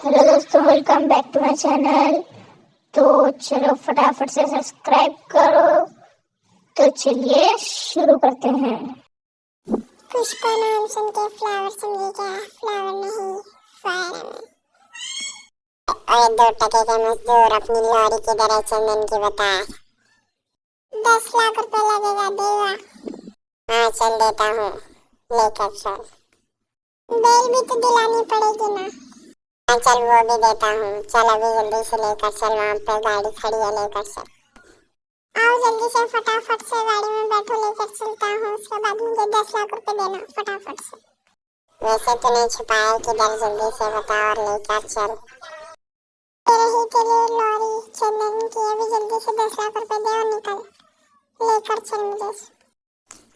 Hello दोस्तों, welcome back to my channel. तो चलो फटाफट से सब्सक्राइब करो। तो चलिए शुरू करते हैं। पुष्पा नाम सुन के फ्लावर समझे क्या? फ्लावर नहीं, फायर में। और 2 टके के मजदूर अपनी लॉरी की तरह चंदन की बता। 10 लाख रुपए लगेगा, देगा? हाँ चल देता हूँ, लेकर चल। बेल भी तो दिलानी पड़ेगी ना। हाँ चल वो भी देता हूँ, चल अभी जल्दी से लेकर चल, वहाँ पे गाड़ी खड़ी है, लेकर चल। आओ जल्दी से, फटाफट से गाड़ी में बैठो, लेकर चलता हूँ। उसके बाद मुझे 10 लाख रुपए देना फटाफट से। वैसे तूने छुपाया किधर, जल्दी से बता और लेकर चल। तेरे लॉरी चंदन की, अभी जल्दी से 10 लाख रुपए दे और निकल, लेकर चल मुझे।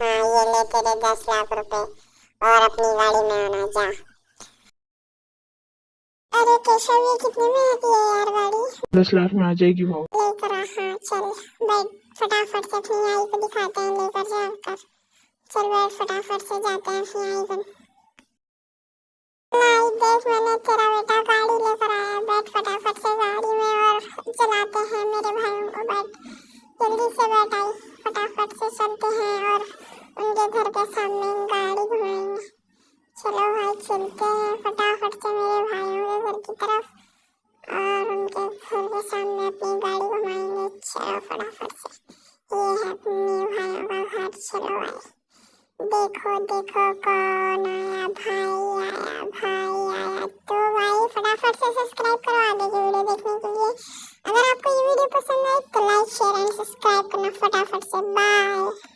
हाँ ये ले तेरे 10 लाख रुपए और अपनी गाड़ी में आना, जा। अरे केशव, ये कितने में आती है यार गाड़ी? 10 लाख में आ जाएगी भाव। लेकर आ, हाँ चल बैठ, फटाफट से अपनी आई को दिखाते हैं, लेकर जाकर। चल बैठ, फटाफट से जाते हैं अपनी आई को। लाई देख, मैंने तेरा बेटा गाड़ी लेकर आया, बैठ फटाफट से गाड़ी में और चलाते हैं मेरे भाइयों को। बैठ जल्दी से, बैठ आई, फटाफट से चलते हैं और उनके घर के सामने गाड़ी घुमाएंगे। चलो भाई चलते हैं फटाफट से मेरे भाइयों के घर की तरफ और उनके घर के सामने अपनी गाड़ी घुमाएंगे। चलो फटाफट से, ये है अपने भाइयों का घर। चलो भाई, देखो देखो कौन आया, भाई आया, भाई आया। तो भाई फटाफट से सब्सक्राइब करो आगे की वीडियो देखने के लिए। अगर आपको ये वीडियो पसंद आए तो लाइक शेयर एंड सब्सक्राइब करना फटाफट से। बाय।